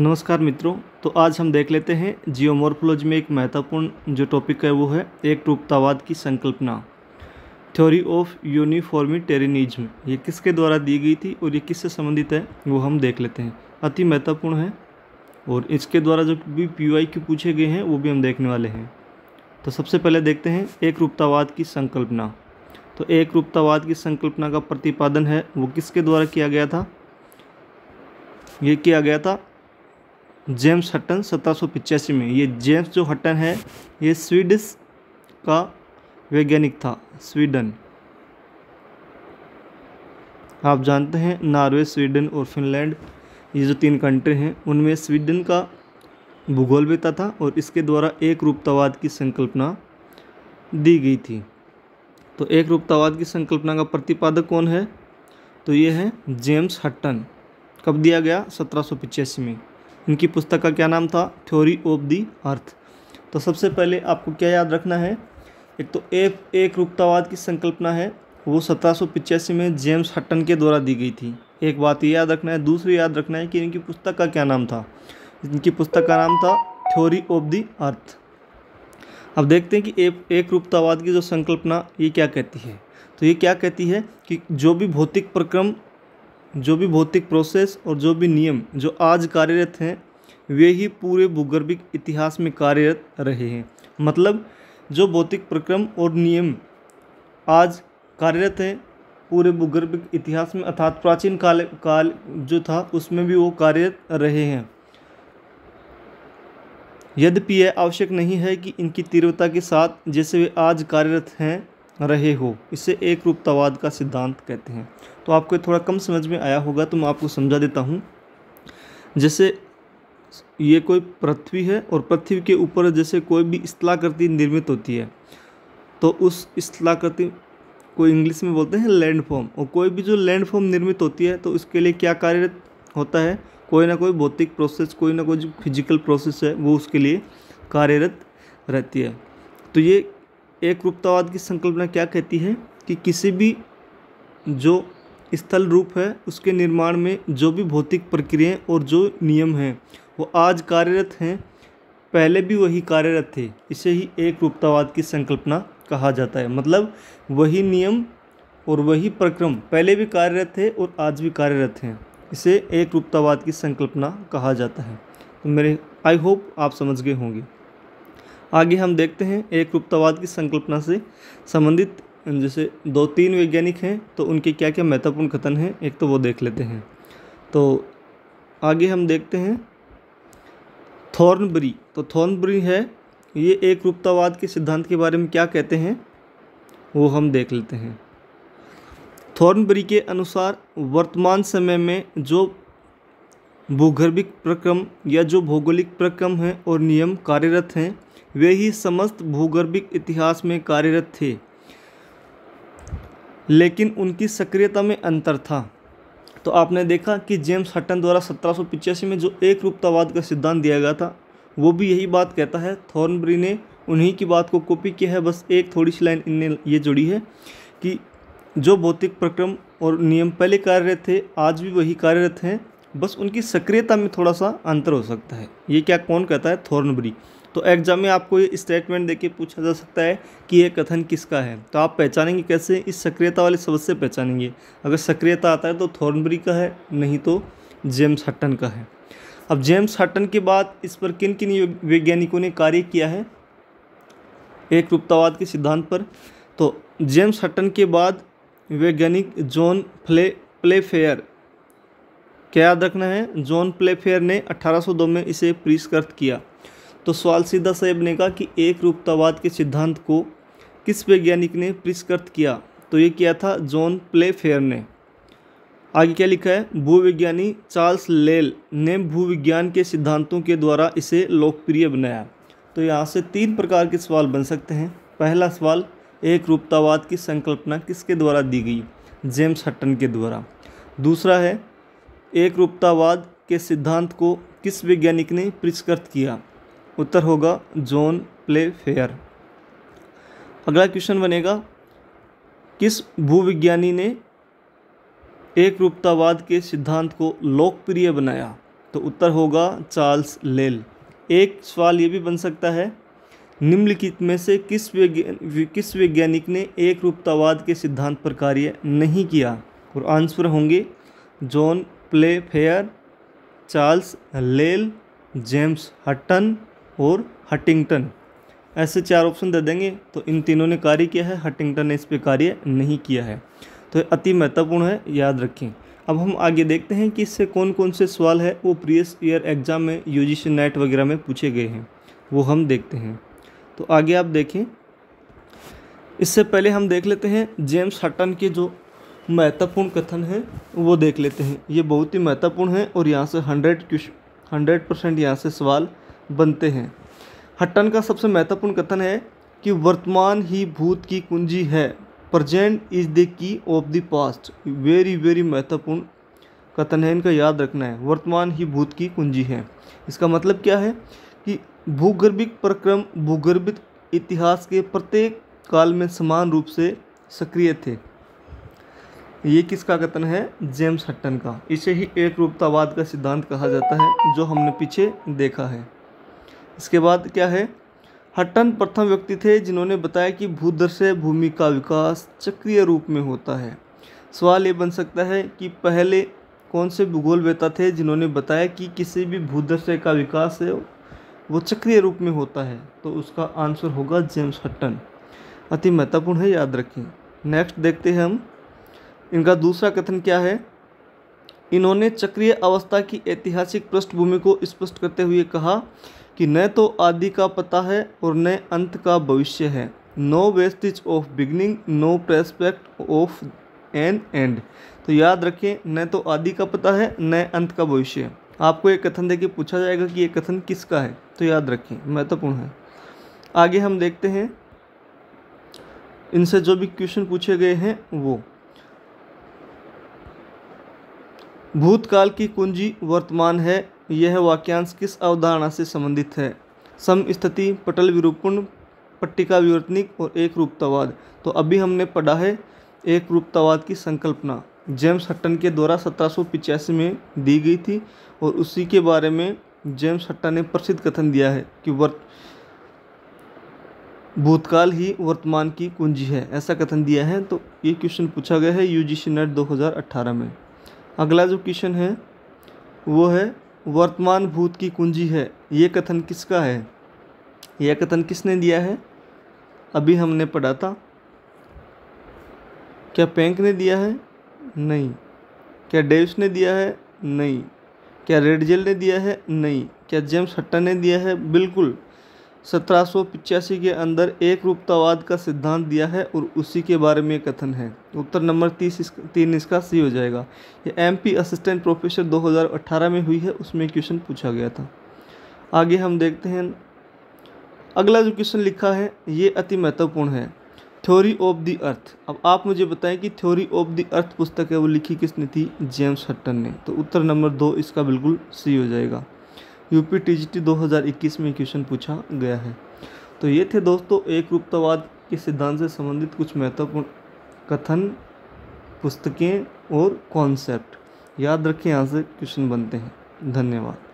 नमस्कार मित्रों। तो आज हम देख लेते हैं जियोमॉर्फोलॉजी में एक महत्वपूर्ण जो टॉपिक है वो है एकरूपतावाद की संकल्पना, थ्योरी ऑफ यूनिफॉर्मिटेरियनिज्म। ये किसके द्वारा दी गई थी और ये किससे संबंधित है वो हम देख लेते हैं। अति महत्वपूर्ण है और इसके द्वारा जो भी PYQ पूछे गए हैं वो भी हम देखने वाले हैं। तो सबसे पहले देखते हैं एकरूपतावाद की संकल्पना। तो एकरूपतावाद की संकल्पना का प्रतिपादन है वो किसके द्वारा किया गया था? ये किया गया था जेम्स हटन 1785 में। ये जेम्स जो हटन है ये स्वीडिश का वैज्ञानिक था। स्वीडन, आप जानते हैं नॉर्वे, स्वीडन और फिनलैंड, ये जो 3 कंट्री हैं उनमें स्वीडन का भूगोलवेत्ता था और इसके द्वारा एकरूपतावाद की संकल्पना दी गई थी। तो एकरूपतावाद की संकल्पना का प्रतिपादक कौन है? तो ये है जेम्स हटन। कब दिया गया? 1785 में। इनकी पुस्तक का क्या नाम था? Theory of the earth. तो सबसे पहले आपको क्या याद रखना है? एक तो एकरूपतावाद की संकल्पना है वो 1785 में जेम्स हटन के द्वारा दी गई थी। एक बात ये याद रखना है। दूसरी याद रखना है कि इनकी पुस्तक का क्या नाम था। इनकी पुस्तक का नाम था थ्योरी ऑफ द अर्थ। अब देखते हैं कि एकरूपतावाद की जो संकल्पना ये क्या कहती है। तो ये क्या कहती है कि जो भी भौतिक प्रक्रम, जो भी भौतिक प्रोसेस और जो भी नियम जो आज कार्यरत हैं वे ही पूरे भूगर्भिक इतिहास में कार्यरत रहे हैं। मतलब जो भौतिक प्रक्रम और नियम आज कार्यरत हैं पूरे भूगर्भिक इतिहास में, अर्थात प्राचीन काल जो था उसमें भी वो कार्यरत रहे हैं। यद्यपि यह आवश्यक नहीं है कि इनकी तीव्रता के साथ जैसे वे आज कार्यरत हैं रहे हो। इसे एकरूपतावाद का सिद्धांत कहते हैं। तो आपको थोड़ा कम समझ में आया होगा तो मैं आपको समझा देता हूँ। जैसे ये कोई पृथ्वी है और पृथ्वी के ऊपर जैसे कोई भी स्थलाकृति निर्मित होती है तो उस स्थलाकृति को इंग्लिश में बोलते हैं लैंडफॉर्म। और कोई भी जो लैंडफॉर्म निर्मित होती है तो उसके लिए क्या कार्यरत होता है? कोई ना कोई भौतिक प्रोसेस, कोई ना कोई जो फिजिकल प्रोसेस है वो उसके लिए कार्यरत रहती है। तो ये एकरूपतावाद की संकल्पना क्या कहती है कि किसी भी जो स्थल रूप है उसके निर्माण में जो भी भौतिक प्रक्रियाएं और जो नियम हैं वो आज कार्यरत हैं, पहले भी वही कार्यरत थे। इसे ही एकरूपतावाद की संकल्पना कहा जाता है। मतलब वही नियम और वही प्रक्रम पहले भी कार्यरत थे और आज भी कार्यरत हैं। इसे एकरूपतावाद की संकल्पना कहा जाता है। तो आई होप आप समझ गए होंगे। आगे हम देखते हैं एकरूपतावाद की संकल्पना से संबंधित जैसे 2-3 वैज्ञानिक हैं तो उनके क्या क्या महत्वपूर्ण कथन हैं, एक तो वो देख लेते हैं। तो आगे हम देखते हैं थॉर्नबरी। तो थॉर्नबरी है, ये एकरूपतावाद के सिद्धांत के बारे में क्या कहते हैं वो हम देख लेते हैं। थॉर्नबरी के अनुसार वर्तमान समय में जो भूगर्भिक प्रक्रम या जो भौगोलिक प्रक्रम हैं और नियम कार्यरत हैं वे ही समस्त भूगर्भिक इतिहास में कार्यरत थे, लेकिन उनकी सक्रियता में अंतर था। तो आपने देखा कि जेम्स हटन द्वारा 1785 में जो एकरूपतावाद का सिद्धांत दिया गया था वो भी यही बात कहता है। थॉर्नबरी ने उन्हीं की बात को कॉपी किया है, बस एक थोड़ी सी लाइन इनने ये जोड़ी है कि जो भौतिक प्रक्रम और नियम पहले कार्यरत थे आज भी वही कार्यरत हैं, बस उनकी सक्रियता में थोड़ा सा अंतर हो सकता है। ये क्या कौन कहता है? थॉर्नबरी। तो एग्जाम में आपको ये स्टेटमेंट देके पूछा जा सकता है कि ये कथन किसका है। तो आप पहचानेंगे कैसे? इस सक्रियता वाले शब्द से पहचानेंगे। अगर सक्रियता आता है तो थॉर्नबरी का है, नहीं तो जेम्स हटन का है। अब जेम्स हटन के बाद इस पर किन किन वैज्ञानिकों ने कार्य किया है एकरूपतावाद के सिद्धांत पर? तो जेम्स हटन के बाद वैज्ञानिक जॉन प्लेफेयर, क्या याद रखना है? जॉन प्लेफेयर ने 1802 में इसे परिष्कृत किया। तो सवाल सीधा सा बनेगा कि एकरूपतावाद के सिद्धांत को किस वैज्ञानिक ने परिष्कृत किया? तो ये किया था जॉन प्लेफेयर ने। आगे क्या लिखा है? भूविज्ञानी चार्ल्स लेल ने भूविज्ञान के सिद्धांतों के द्वारा इसे लोकप्रिय बनाया। तो यहाँ से 3 प्रकार के सवाल बन सकते हैं। पहला सवाल, एकरूपतावाद की संकल्पना किसके द्वारा दी गई? जेम्स हटन के द्वारा। दूसरा है, एकरूपतावाद के सिद्धांत को किस वैज्ञानिक ने परिष्कृत किया? उत्तर होगा जॉन प्लेफेयर। अगला क्वेश्चन बनेगा, किस भूविज्ञानी ने एकरूपतावाद के सिद्धांत को लोकप्रिय बनाया? तो उत्तर होगा चार्ल्स लेल। एक सवाल ये भी बन सकता है, निम्नलिखित में से किस वैज्ञानिक ने एक रूपतावाद के सिद्धांत पर कार्य नहीं किया? और आंसर होंगे जॉन प्लेफेयर, चार्ल्स लेल, जेम्स हटन और हटिंगटन। ऐसे 4 ऑप्शन दे देंगे। तो इन तीनों ने कार्य किया है, हटिंगटन ने इस पर कार्य नहीं किया है। तो अति महत्वपूर्ण है, याद रखें। अब हम आगे देखते हैं कि इससे कौन कौन से सवाल है वो प्रीवियस ईयर एग्जाम में यूजीसी नेट वगैरह में पूछे गए हैं, वो हम देखते हैं। तो आगे आप देखें, इससे पहले हम देख लेते हैं जेम्स हटन के जो महत्वपूर्ण कथन हैं वो देख लेते हैं। ये बहुत ही महत्वपूर्ण है और यहाँ से 100% यहाँ से सवाल बनते हैं। हटन का सबसे महत्वपूर्ण कथन है कि वर्तमान ही भूत की कुंजी है, present is the key of the past. Very महत्वपूर्ण कथन है, इनका याद रखना है। वर्तमान ही भूत की कुंजी है, इसका मतलब क्या है कि भूगर्भिक प्रक्रम भूगर्भिक इतिहास के प्रत्येक काल में समान रूप से सक्रिय थे। ये किसका कथन है? जेम्स हटन का। इसे ही एक रूपतावाद का सिद्धांत कहा जाता है, जो हमने पीछे देखा है। इसके बाद क्या है, हटन प्रथम व्यक्ति थे जिन्होंने बताया कि भूदृश्य भूमि का विकास चक्रीय रूप में होता है। सवाल ये बन सकता है कि पहले कौन से भूगोलवेत्ता थे जिन्होंने बताया कि किसी भी भूदृश्य का विकास है वो चक्रीय रूप में होता है? तो उसका आंसर होगा जेम्स हटन। अति महत्वपूर्ण है, याद रखें। नेक्स्ट देखते हैं हम, इनका दूसरा कथन क्या है। इन्होंने चक्रीय अवस्था की ऐतिहासिक पृष्ठभूमि को स्पष्ट करते हुए कहा कि न तो आदि का पता है और न अंत का भविष्य है। No vestige of beginning, no prospect of an end. तो याद रखें, न तो आदि का पता है न अंत का भविष्य। आपको एक कथन देके पूछा जाएगा कि ये कथन किसका है, तो याद रखें, महत्वपूर्ण है। आगे हम देखते हैं, इनसे जो भी क्वेश्चन पूछे गए हैं वो, भूतकाल की कुंजी वर्तमान है, यह वाक्यांश किस अवधारणा से संबंधित है? समस्थिति, पटल विरूपण, पट्टिका विवर्तनिक और एक रूपतावाद। तो अभी हमने पढ़ा है एक रूपतावाद की संकल्पना, जेम्स हटन के द्वारा 1785 में दी गई थी और उसी के बारे में जेम्स हटन ने प्रसिद्ध कथन दिया है कि भूतकाल ही वर्तमान की कुंजी है, ऐसा कथन दिया है। तो ये क्वेश्चन पूछा गया है यूजीसी नेट 2018 में। अगला जो क्वेश्चन है वो है वर्तमान भूत की कुंजी है, ये कथन किसका है? यह कथन किसने दिया है? अभी हमने पढ़ा था। क्या पेंक ने दिया है? नहीं। क्या डेविस ने दिया है? नहीं। क्या रेडजेल ने दिया है? नहीं। क्या जेम्स हटन ने दिया है? बिल्कुल। 1785 के अंदर एक रूपतावाद का सिद्धांत दिया है और उसी के बारे में कथन है। उत्तर नंबर 3 इसका सी हो जाएगा। ये MP असिस्टेंट प्रोफेसर 2018 में हुई है, उसमें क्वेश्चन पूछा गया था। आगे हम देखते हैं, अगला जो क्वेश्चन लिखा है ये अति महत्वपूर्ण है, थ्योरी ऑफ द अर्थ। अब आप मुझे बताएं कि थ्योरी ऑफ द अर्थ पुस्तक है वो लिखी किसने थी? जेम्स हटन ने। तो उत्तर नंबर 2 इसका बिल्कुल सी हो जाएगा। UPTGT 2021 में क्वेश्चन पूछा गया है। तो ये थे दोस्तों एक रूपतावाद के सिद्धांत से संबंधित कुछ महत्वपूर्ण कथन, पुस्तकें और कॉन्सेप्ट। याद रखें, यहाँ से क्वेश्चन बनते हैं। धन्यवाद।